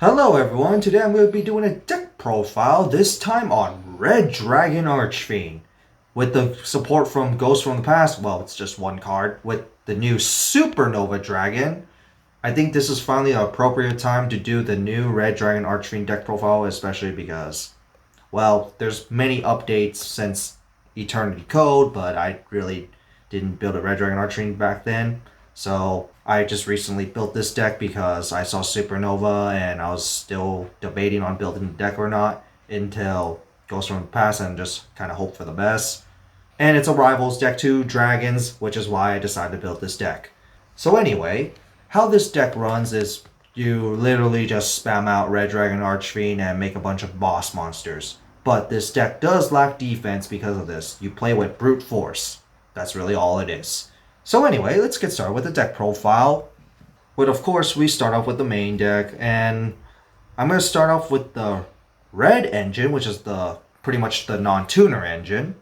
Hello everyone, today I'm going to be doing a deck profile, this time on Red Dragon Archfiend. With the support from Ghost from the Past, well, it's just one card. With the new Supernova Dragon, I think this is finally an appropriate time to do the new Red Dragon Archfiend deck profile, especially because, well, there's many updates since Eternity Code, but I really didn't build a Red Dragon Archfiend back then. So I just recently built this deck because I saw Supernova and I was still debating on building the deck or not until Ghost from the Past and just kind of hope for the best. And it's a Rivals deck too, Dragons, which is why I decided to build this deck. So anyway, how this deck runs is you literally just spam out Red Dragon Archfiend and make a bunch of boss monsters. But this deck does lack defense because of this. You play with brute force. That's really all it is. So anyway, let's get started with the deck profile. But of course, we start off with the main deck, and I'm going to start off with the Red engine, which is the pretty much the non-tuner engine.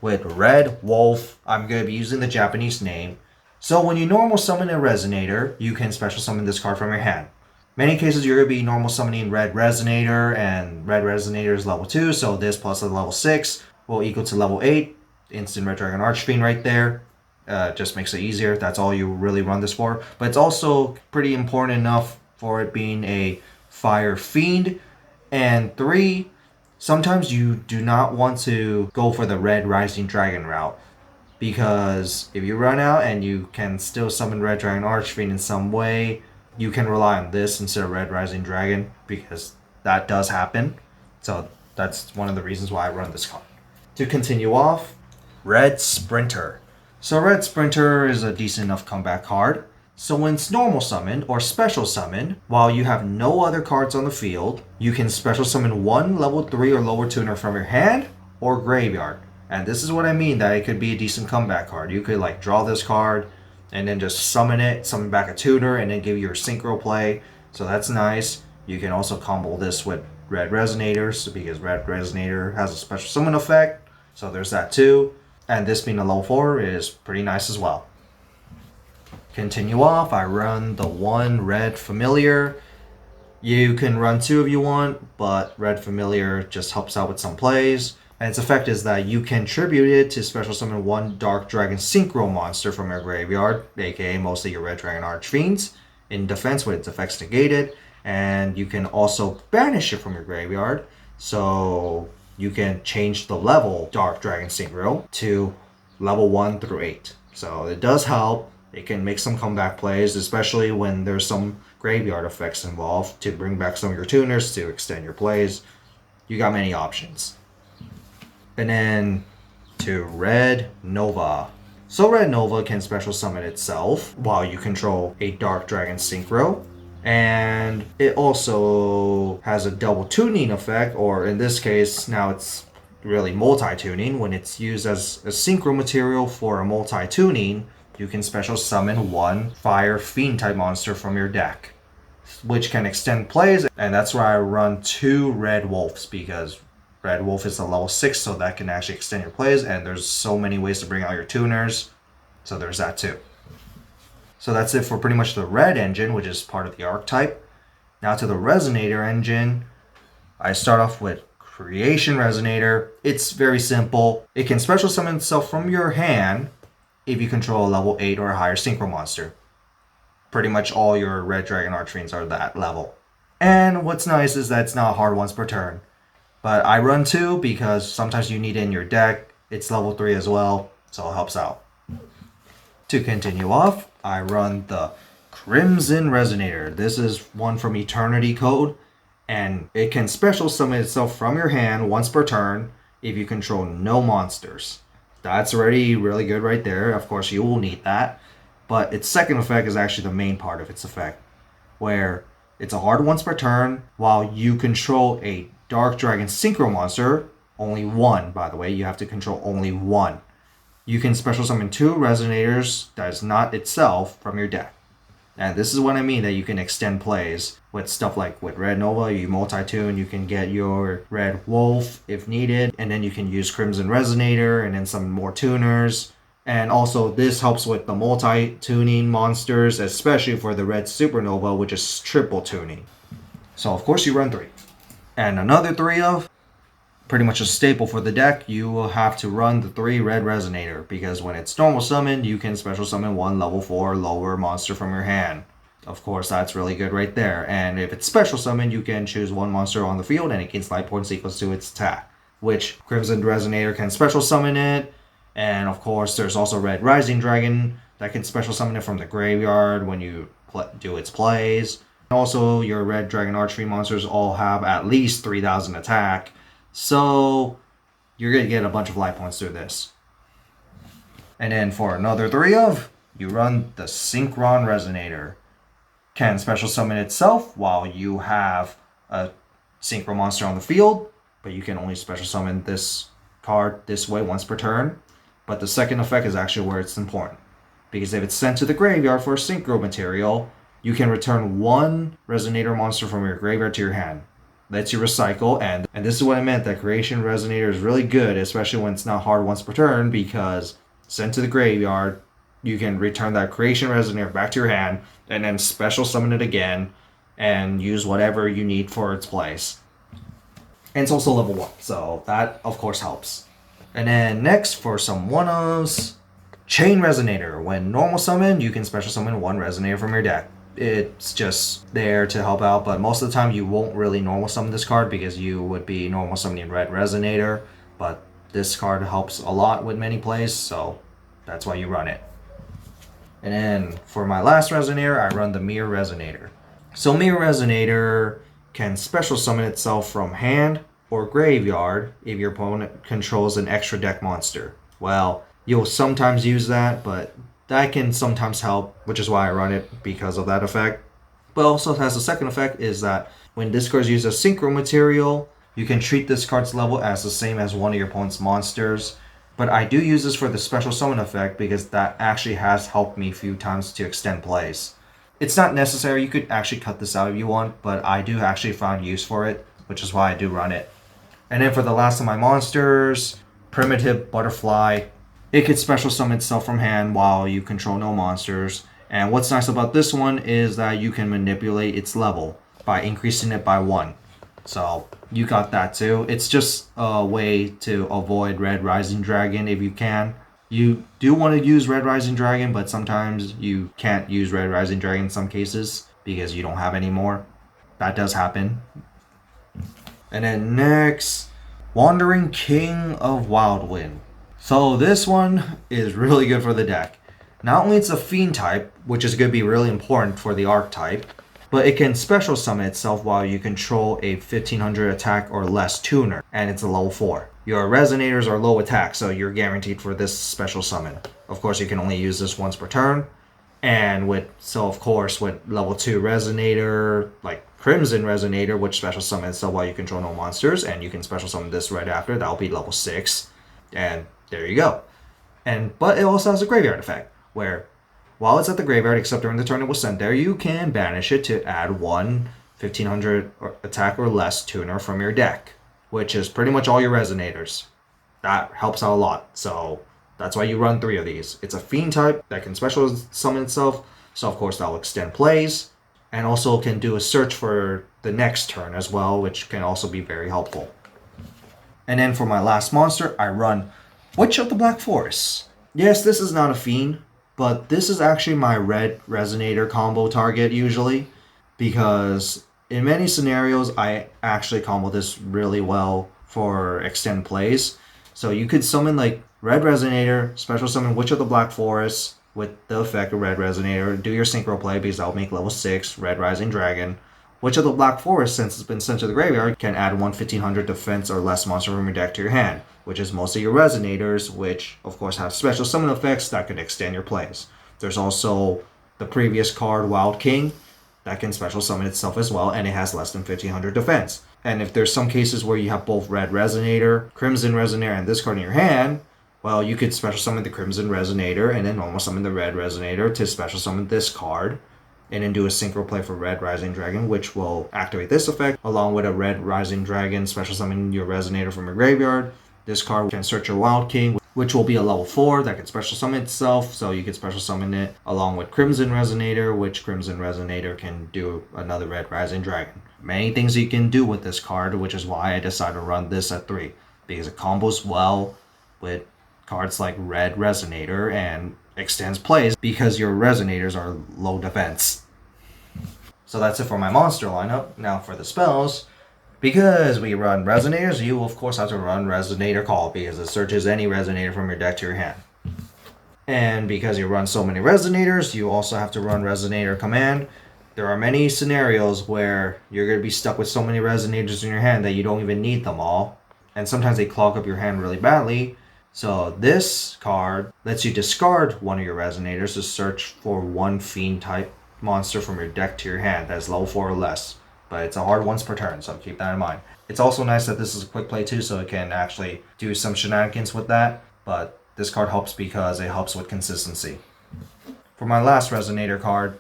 With Red Wolf, I'm going to be using the Japanese name. So when you normal summon a Resonator, you can special summon this card from your hand. Many cases you're going to be normal summoning Red Resonator, and Red Resonator is level 2, so this plus a level 6 will equal to level 8. Instant Red Dragon Archfiend right there. Just makes it easier. That's all you really run this for. But it's also pretty important enough for it being a Fire Fiend. And 3, sometimes you do not want to go for the Red Rising Dragon route. Because if you run out and you can still summon Red Dragon Archfiend in some way, you can rely on this instead of Red Rising Dragon. Because that does happen. So that's one of the reasons why I run this card. To continue off, Red Sprinter. So Red Sprinter is a decent enough comeback card. So when it's normal summoned or special summoned, while you have no other cards on the field, you can special summon one level 3 or lower tuner from your hand or graveyard. And this is what I mean that it could be a decent comeback card. You could like draw this card and then just summon it, summon back a tuner, and then give you your synchro play. So that's nice. You can also combo this with Red Resonators because Red Resonator has a special summon effect. So there's that too. And this being a level 4 is pretty nice as well. Continue off, I run the 1 Red Familiar. You can run 2 if you want, but Red Familiar just helps out with some plays. And its effect is that you can tribute it to special summon 1 Dark Dragon Synchro monster from your graveyard, aka mostly your Red Dragon Archfiends, in defense with its effects negated. And you can also banish it from your graveyard. So you can change the level Dark Dragon Synchro to level 1 through 8. So it does help. It can make some comeback plays, especially when there's some graveyard effects involved to bring back some of your tuners to extend your plays. You got many options. And then to Red Nova. So Red Nova can special summon itself while you control a Dark Dragon Synchro. And it also has a double tuning effect, or in this case, now it's really multi-tuning. When it's used as a synchro material for a multi-tuning, you can special summon 1 Fire Fiend type monster from your deck, which can extend plays, and that's why I run 2 Red Wolves, because Red Wolf is a level 6, so that can actually extend your plays, and there's so many ways to bring out your tuners, so there's that too. So that's it for pretty much the Red engine, which is part of the archetype. Now to the Resonator engine, I start off with Creation Resonator. It's very simple. It can special summon itself from your hand if you control a level 8 or higher synchro monster. Pretty much all your Red Dragon Archfiends are that level. And what's nice is that it's not hard once per turn. But I run 2 because sometimes you need it in your deck. It's level 3 as well, so it helps out. To continue off, I run the Crimson Resonator. This is one from Eternity Code, and it can special summon itself from your hand once per turn if you control no monsters. That's already really good right there. Of course, you will need that. But its second effect is actually the main part of its effect, where it's a hard once per turn while you control a Dark Dragon Synchro monster. Only 1, by the way. You have to control only 1. You can special summon 2 Resonators that is not itself from your deck. And this is what I mean that you can extend plays with stuff like with Red Nova. You multi-tune, you can get your Red Wolf if needed, and then you can use Crimson Resonator and then some more tuners. And also this helps with the multi-tuning monsters, especially for the Red Supernova, which is triple tuning. So of course you run 3. And another 3 of, pretty much a staple for the deck, you will have to run the 3 Red Resonator, because when it's normal summoned, you can special summon 1 level 4 lower monster from your hand. Of course, that's really good right there. And if it's special summoned, you can choose 1 monster on the field and it gains life points equals to its attack, which Crimson Resonator can special summon it. And of course, there's also Red Rising Dragon that can special summon it from the graveyard when you do its plays. Also, your Red Dragon Archfiend monsters all have at least 3,000 attack, so you're going to get a bunch of life points through this. And then for another 3 of, you run the Synchron Resonator. Can special summon itself while you have a Synchro monster on the field, but you can only special summon this card this way once per turn. But the second effect is actually where it's important, because if it's sent to the graveyard for a Synchro material, you can return 1 Resonator monster from your graveyard to your hand. Lets you recycle, and this is what I meant, that Creation Resonator is really good, especially when it's not hard once per turn, because sent to the graveyard, you can return that Creation Resonator back to your hand, and then special summon it again, and use whatever you need for its place. And it's also level 1, so that of course helps. And then next, for some 1-ofs, Chain Resonator. When normal summoned, you can special summon 1 Resonator from your deck. It's just there to help out, but most of the time you won't really normal summon this card because you would be normal summoning Red Resonator, but this card helps a lot with many plays, so that's why you run it. And then for my last Resonator, I run the Mirror Resonator. So Mirror Resonator can special summon itself from hand or graveyard if your opponent controls an extra deck monster. Well, you'll sometimes use that, but that can sometimes help, which is why I run it, because of that effect. But also has a second effect, is that when this card uses a Synchro material, you can treat this card's level as the same as one of your opponent's monsters. But I do use this for the special summon effect, because that actually has helped me a few times to extend plays. It's not necessary, you could actually cut this out if you want, but I do actually find use for it, which is why I do run it. And then for the last of my monsters, Primitive Butterfly. It could special summon itself from hand while you control no monsters. And what's nice about this one is that you can manipulate its level by increasing it by 1. So you got that too. It's just a way to avoid Red Rising Dragon if you can. You do want to use Red Rising Dragon, but sometimes you can't use Red Rising Dragon in some cases because you don't have any more. That does happen. And then next, Wandering King of Wildwind. So this one is really good for the deck. Not only it's a Fiend type, which is going to be really important for the archetype, but it can special summon itself while you control a 1500 attack or less tuner, and it's a level 4. Your Resonators are low attack, so you're guaranteed for this special summon. Of course, you can only use this once per turn, and with level 2 Resonator, like Crimson Resonator, which special summons itself while you control no monsters, and you can special summon this right after, that'll be level 6, and there you go. But it also has a graveyard effect, where while it's at the graveyard, except during the turn it was sent there, you can banish it to add 1 1500 attack or less tuner from your deck, which is pretty much all your Resonators. That helps out a lot, so that's why you run 3 of these. It's a Fiend type that can special summon itself, so of course that'll extend plays, and also can do a search for the next turn as well, which can also be very helpful. And then for my last monster, I run Witch of the Black Forest. Yes, this is not a Fiend, but this is actually my Red Resonator combo target usually, because in many scenarios I actually combo this really well for extend plays. So you could summon like Red Resonator, special summon Witch of the Black Forest with the effect of Red Resonator, do your Synchro play because that'll make level 6 Red Rising Dragon. Witch of the Black Forest, since it's been sent to the graveyard, can add 1 1500 defense or less monster from your deck to your hand, which is most of your Resonators, which of course have special summon effects that can extend your plays. There's also the previous card, Wild King, that can special summon itself as well, and it has less than 1500 defense. And if there's some cases where you have both Red Resonator, Crimson Resonator, and this card in your hand, well, you could special summon the Crimson Resonator and then normal summon the Red Resonator to special summon this card, and then do a Synchro play for Red Rising Dragon, which will activate this effect, along with a Red Rising Dragon special summon your Resonator from your graveyard. This card can search your Wild King which will be a level 4 that can special summon itself, so you can special summon it along with Crimson Resonator, which Crimson Resonator can do another Red Rising Dragon. Many things you can do with this card, which is why I decided to run this at 3, because it combos well with cards like Red Resonator and extends plays because your Resonators are low defense. So that's it for my monster lineup. Now for the spells. Because we run Resonators, you of course have to run Resonator Call because it searches any Resonator from your deck to your hand. And because you run so many Resonators, you also have to run Resonator Command. There are many scenarios where you're going to be stuck with so many Resonators in your hand that you don't even need them all. And sometimes they clog up your hand really badly. So this card lets you discard one of your Resonators to search for one Fiend type monster from your deck to your hand that's level 4 or less. But it's a hard once per turn, so keep that in mind. It's also nice that this is a quick play too, so it can actually do some shenanigans with that. But this card helps because it helps with consistency. For my last Resonator card,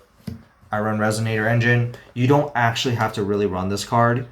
I run Resonator Engine. You don't actually have to really run this card,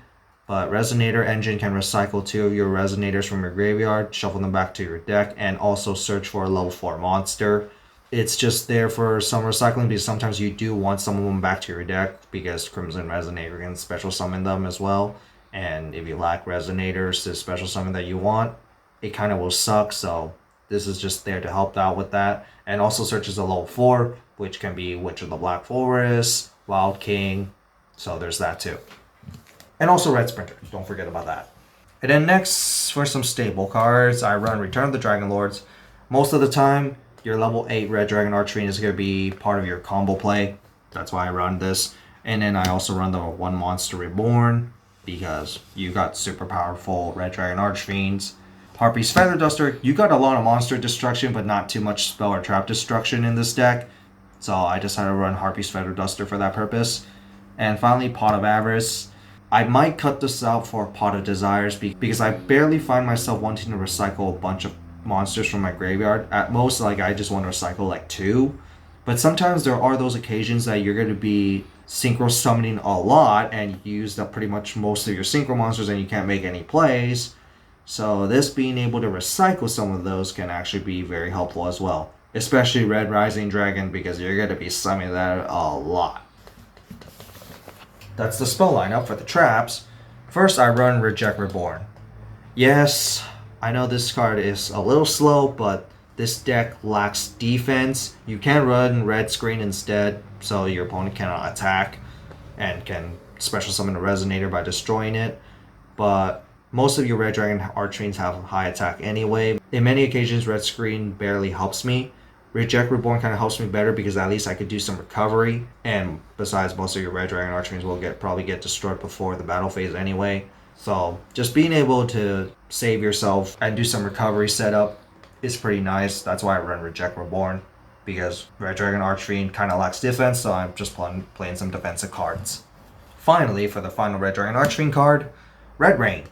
but Resonator Engine can recycle 2 of your Resonators from your graveyard, shuffle them back to your deck, and also search for a level 4 monster. It's just there for some recycling because sometimes you do want some of them back to your deck because Crimson Resonator can special summon them as well. And if you lack Resonators to special summon that you want, it kind of will suck. So this is just there to help out with that. And also searches a level 4, which can be Witch of the Black Forest, Wild King. So there's that too. And also Red Sprinter. Don't forget about that. And then next, for some stable cards, I run Return of the Dragon Lords. Most of the time, your level 8 Red Dragon Archfiend is going to be part of your combo play. That's why I run this. And then I also run the 1 Monster Reborn because you got super powerful Red Dragon Archfiends. Harpy's Feather Duster, you got a lot of monster destruction but not too much spell or trap destruction in this deck. So I decided to run Harpy's Feather Duster for that purpose. And finally, Pot of Avarice. I might cut this out for Pot of Desires because I barely find myself wanting to recycle a bunch of monsters from my graveyard. At most, like, I just want to recycle like 2. But sometimes there are those occasions that you're going to be synchro summoning a lot and you used up pretty much most of your synchro monsters and you can't make any plays. So this being able to recycle some of those can actually be very helpful as well. Especially Red Rising Dragon because you're going to be summoning that a lot. That's the spell lineup for the traps. First, I run Reject Reborn. Yes, I know this card is a little slow, but this deck lacks defense. You can run Red Screen instead, so your opponent cannot attack and can special summon a Resonator by destroying it. But most of your Red Dragon Archfiends have high attack anyway. In many occasions, Red Screen barely helps me. Reject Reborn kind of helps me better because at least I could do some recovery. And besides, most of your Red Dragon Archfiends will probably get destroyed before the battle phase anyway. So just being able to save yourself and do some recovery setup is pretty nice. That's why I run Reject Reborn, because Red Dragon Archfiend kind of lacks defense, so I'm just playing some defensive cards. Finally, for the final Red Dragon Archfiend card, Red Rain.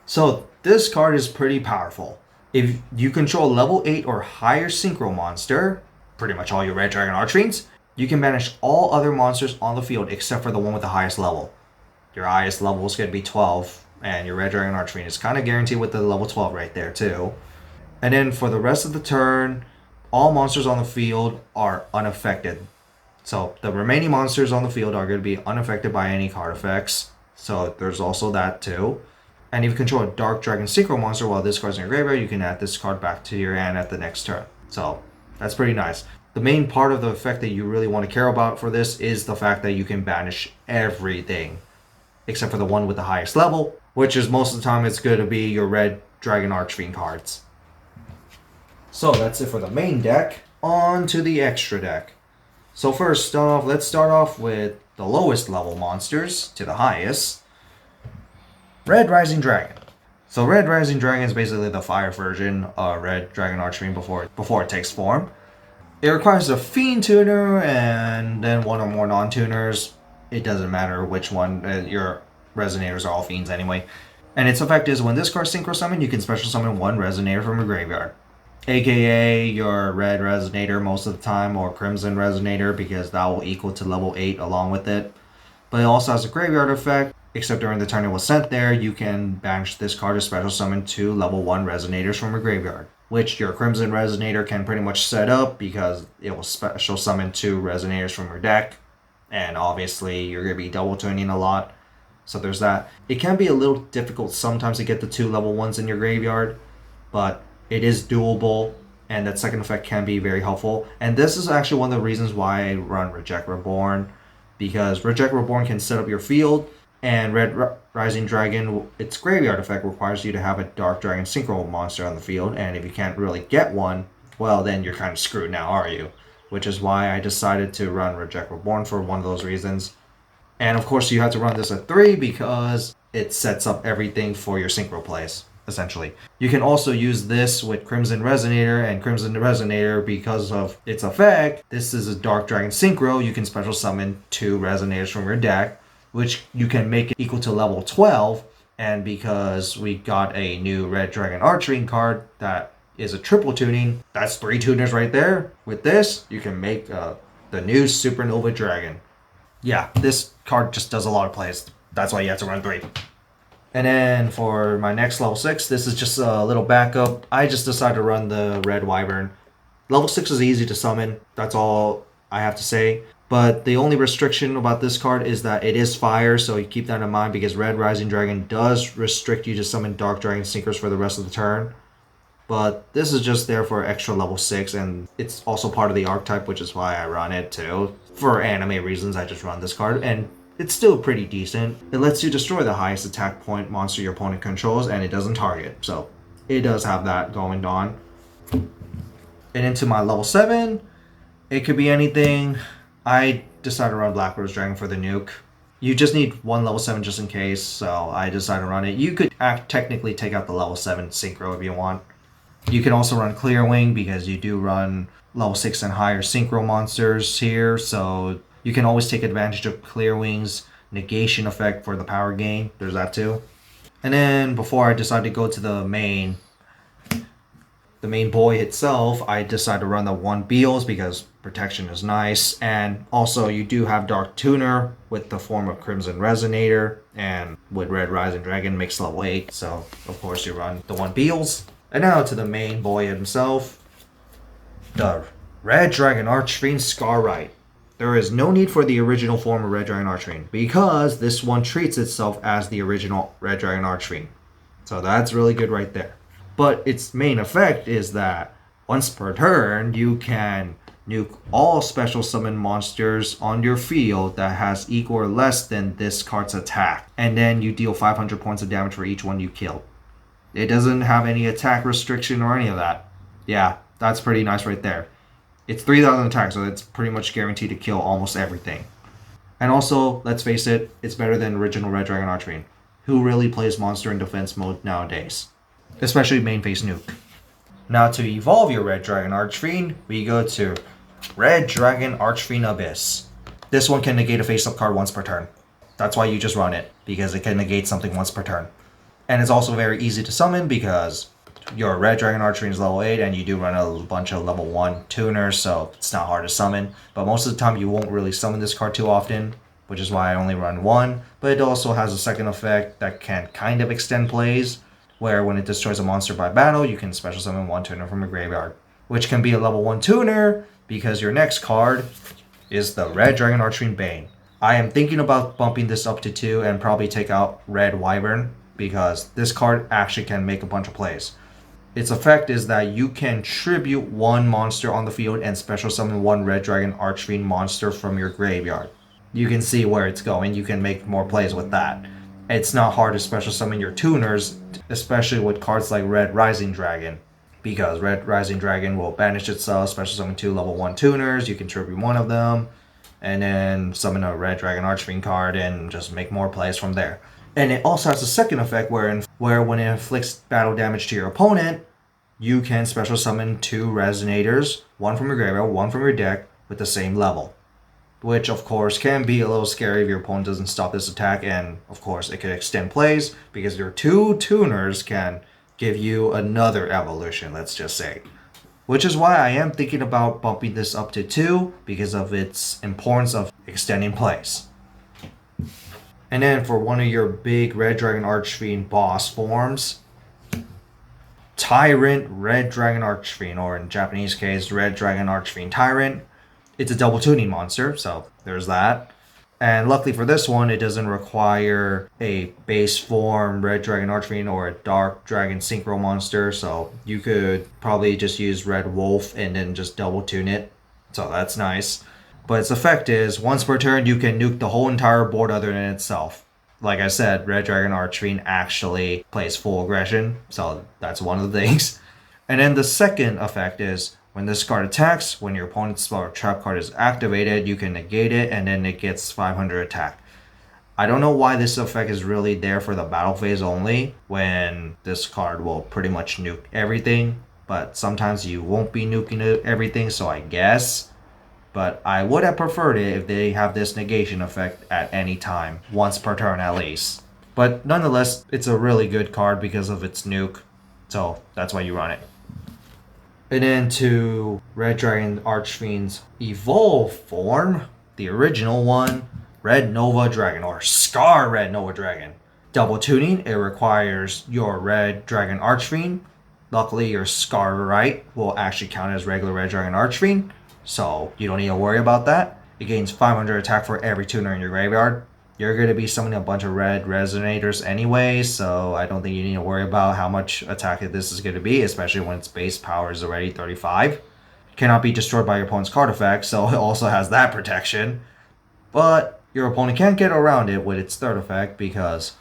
So this card is pretty powerful. If you control level 8 or higher synchro monster, pretty much all your Red Dragon Archfiends, you can banish all other monsters on the field except for the one with the highest level. Your highest level is going to be 12, and your Red Dragon Archfiend is kind of guaranteed with the level 12 right there too. And then for the rest of the turn, all monsters on the field are unaffected. So the remaining monsters on the field are going to be unaffected by any card effects. So there's also that too. And if you control a Dark Dragon Synchro monster while this card's in your graveyard, you can add this card back to your hand at the next turn. So that's pretty nice. The main part of the effect that you really want to care about for this is the fact that you can banish everything except for the one with the highest level, which is most of the time it's going to be your Red Dragon Archfiend cards. So that's it for the main deck. On to the extra deck. So first off, let's start off with the lowest level monsters to the highest. Red Rising Dragon. So Red Rising Dragon is basically the fire version of Red Dragon Archfiend before it takes form. It requires a Fiend tuner and then one or more non-tuners. It doesn't matter which one. Your Resonators are all Fiends anyway. And its effect is when this card synchro summon, you can special summon 1 Resonator from a graveyard. AKA your Red Resonator most of the time, or Crimson Resonator, because that will equal to level 8 along with it. But it also has a graveyard effect, except during the turn it was sent there, you can banish this card to special summon 2 level 1 Resonators from a graveyard, which your Crimson Resonator can pretty much set up because it will special summon 2 Resonators from your deck. And obviously, you're going to be double tuning a lot. So there's that. It can be a little difficult sometimes to get the 2 level 1s in your graveyard, but it is doable, and that second effect can be very helpful. And this is actually one of the reasons why I run Reject Reborn, because Reject Reborn can set up your field, and Red Rising Dragon, its graveyard effect requires you to have a Dark Dragon Synchro monster on the field, and if you can't really get one, well, then you're kind of screwed now, are you? Which is why I decided to run Reject Reborn for one of those reasons. And of course, you have to run this at 3 because it sets up everything for your synchro plays, essentially. You can also use this with Crimson Resonator, and Crimson Resonator, because of its effect, this is a Dark Dragon Synchro. You can special summon 2 Resonators from your deck, which you can make it equal to level 12. And because we got a new Red Dragon Archfiend card that is a triple tuning, that's 3 tuners right there. With this, you can make the new Supernova Dragon. Yeah, this card just does a lot of plays. That's why you have to run 3. And then for my next level 6, this is just a little backup. I just decided to run the Red Wyvern. Level 6 is easy to summon. That's all I have to say. But the only restriction about this card is that it is fire, so you keep that in mind because Red Rising Dragon does restrict you to summon Dark Dragon Syncers for the rest of the turn. But this is just there for extra level 6, and it's also part of the archetype, which is why I run it too. For anime reasons, I just run this card, and it's still pretty decent. It lets you destroy the highest attack point monster your opponent controls, and it doesn't target, so it does have that going on. And into my level 7, it could be anything. I decided to run Black Rose Dragon for the nuke. You just need one level 7 just in case, so I decided to run it. You could technically take out the level 7 Synchro if you want. You can also run Clear Wing because you do run level 6 and higher Synchro monsters here, so you can always take advantage of Clear Wing's negation effect for the power gain. There's that too. And then before I decide to go to the main boy itself, I decided to run the 1 Beals because protection is nice, and also you do have Dark Tuner with the form of Crimson Resonator, and with Red Rising Dragon makes level 8, so of course you run the 1 Beals. And now to the main boy himself, the Red Dragon Archfiend Scarrite. There is no need for the original form of Red Dragon Archfiend because this one treats itself as the original Red Dragon Archfiend. So that's really good right there. But its main effect is that once per turn, you can nuke all special summon monsters on your field that has equal or less than this card's attack. And then you deal 500 points of damage for each one you kill. It doesn't have any attack restriction or any of that. Yeah, that's pretty nice right there. It's 3,000 attack, so it's pretty much guaranteed to kill almost everything. And also, let's face it, it's better than original Red Dragon Archfiend. Who really plays monster in defense mode nowadays? Especially main phase nuke. Now to evolve your Red Dragon Archfiend, we go to Red Dragon Archfiend Abyss. This one can negate a face-up card once per turn. That's why you just run it, because it can negate something once per turn. And it's also very easy to summon because your Red Dragon Archfiend is level 8 and you do run a bunch of level 1 tuners, so it's not hard to summon. But most of the time you won't really summon this card too often, which is why I only run 1. But it also has a second effect that can kind of extend plays, where when it destroys a monster by battle, you can special summon 1 tuner from a graveyard, which can be a level 1 tuner because your next card is the Red Dragon Archfiend Bane. I am thinking about bumping this up to 2 and probably take out Red Wyvern, because this card actually can make a bunch of plays. Its effect is that you can tribute 1 monster on the field and special summon 1 Red Dragon Archfiend monster from your graveyard. You can see where it's going. You can make more plays with that. It's not hard to special summon your tuners, especially with cards like Red Rising Dragon, because Red Rising Dragon will banish itself, special summon 2 level 1 tuners, you can tribute 1 of them, and then summon a Red Dragon Archfiend card and just make more plays from there. And it also has a second effect where when it inflicts battle damage to your opponent, you can special summon 2 Resonators, 1 from your graveyard, 1 from your deck, with the same level. Which, of course, can be a little scary if your opponent doesn't stop this attack, and, of course, it could extend plays, because your 2 tuners can give you another evolution, let's just say. Which is why I am thinking about bumping this up to 2, because of its importance of extending plays. And then for one of your big Red Dragon Archfiend boss forms, Tyrant Red Dragon Archfiend, or in Japanese case, Red Dragon Archfiend Tyrant. It's a double tuning monster, so there's that. And luckily for this one, it doesn't require a base form Red Dragon Archfiend or a Dark Dragon Synchro monster, so you could probably just use Red Wolf and then just double tune it. So that's nice. But its effect is, once per turn, you can nuke the whole entire board other than itself. Like I said, Red Dragon Archfiend actually plays full aggression, so that's one of the things. And then the second effect is, when this card attacks, when your opponent's spell or trap card is activated, you can negate it, and then it gets 500 attack. I don't know why this effect is really there for the battle phase only, when this card will pretty much nuke everything, but sometimes you won't be nuking everything, so I guess. But I would have preferred it if they have this negation effect at any time, once per turn at least. But nonetheless, it's a really good card because of its nuke, so that's why you run it. And then to Red Dragon Archfiend's Evolve form, the original one, Red Nova Dragon, or Scar Red Nova Dragon. Double tuning, it requires your Red Dragon Archfiend. Luckily, your Scar Right will actually count as regular Red Dragon Archfiend, so you don't need to worry about that. It gains 500 attack for every tuner in your graveyard. You're going to be summoning a bunch of red resonators anyway, so I don't think you need to worry about how much attack this is going to be, especially when its base power is already 35. It cannot be destroyed by your opponent's card effect, so it also has that protection. But your opponent can't get around it with its third effect, because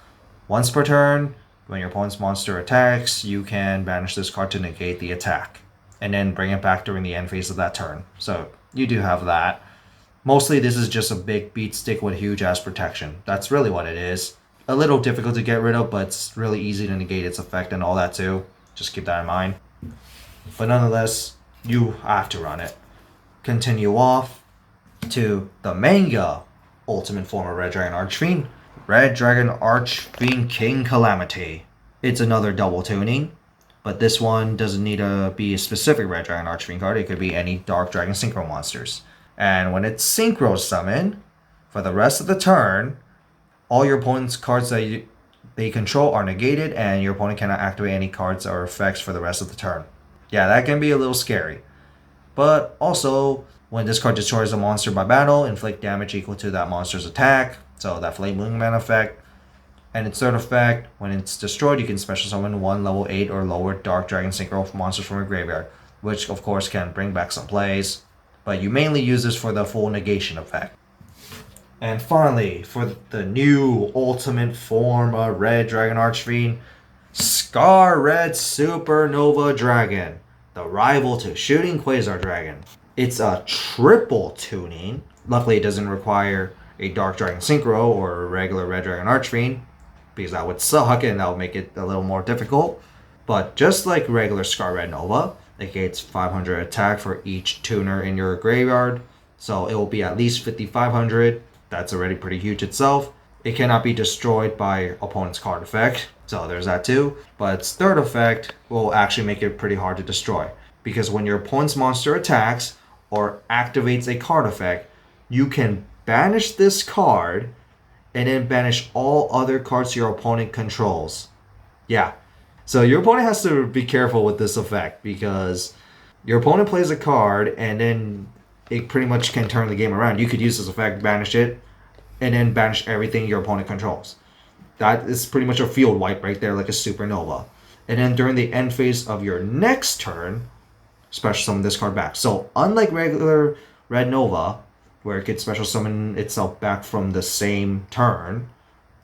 once per turn, when your opponent's monster attacks, you can banish this card to negate the attack, and then bring it back during the end phase of that turn. So you do have that. Mostly this is just a big beat stick with huge ass protection. That's really what it is. A little difficult to get rid of, but it's really easy to negate its effect and all that too. Just keep that in mind. But nonetheless, you have to run it. Continue off to the manga ultimate form of Red Dragon Archfiend. Red Dragon Archfiend King Calamity. It's another double tuning, but this one doesn't need to be a specific Red Dragon Archfiend card. It could be any Dark Dragon Synchro monsters. And when it's Synchro Summon, for the rest of the turn, all your opponent's cards that they control are negated, and your opponent cannot activate any cards or effects for the rest of the turn. Yeah, that can be a little scary. But also, when this card destroys a monster by battle, inflict damage equal to that monster's attack, so that Flame Wingman effect. And its third effect, when it's destroyed, you can special summon one level 8 or lower Dark Dragon Synchro monsters from your graveyard, which of course can bring back some plays. But you mainly use this for the full negation effect. And finally, for the new ultimate form of Red Dragon Archfiend, Scar Red Supernova Dragon, the rival to Shooting Quasar Dragon. It's a triple tuning. Luckily, it doesn't require a Dark Dragon Synchro or a regular Red Dragon Archfiend, because that would suck and that would make it a little more difficult. But just like regular Scar Red Nova, it gains 500 attack for each tuner in your graveyard, so it will be at least 5,500. That's already pretty huge itself. It cannot be destroyed by opponent's card effect, so there's that too. But its third effect will actually make it pretty hard to destroy, because when your opponent's monster attacks or activates a card effect, you can banish this card and then banish all other cards your opponent controls. Yeah. So your opponent has to be careful with this effect, because your opponent plays a card and then it pretty much can turn the game around. You could use this effect, banish it, and then banish everything your opponent controls. That is pretty much a field wipe right there, like a supernova. And then during the end phase of your next turn, special summon this card back. So unlike regular Red Nova, where it could special summon itself back from the same turn,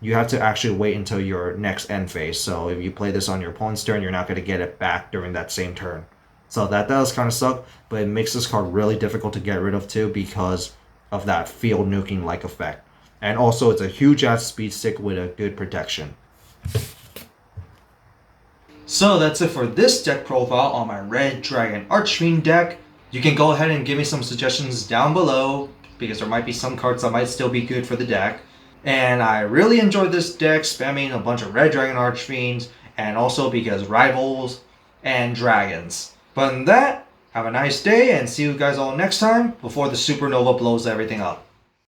you have to actually wait until your next end phase. So if you play this on your opponent's turn, you're not going to get it back during that same turn. So that does kind of suck, but it makes this card really difficult to get rid of too, because of that field nuking like effect. And also it's a huge ass speed stick with a good protection. So that's it for this deck profile on my Red Dragon Archfiend deck. You can go ahead and give me some suggestions down below, because there might be some cards that might still be good for the deck. And I really enjoyed this deck, spamming a bunch of Red Dragon Archfiends, and also because rivals and dragons. But in that, have a nice day and see you guys all next time before the supernova blows everything up.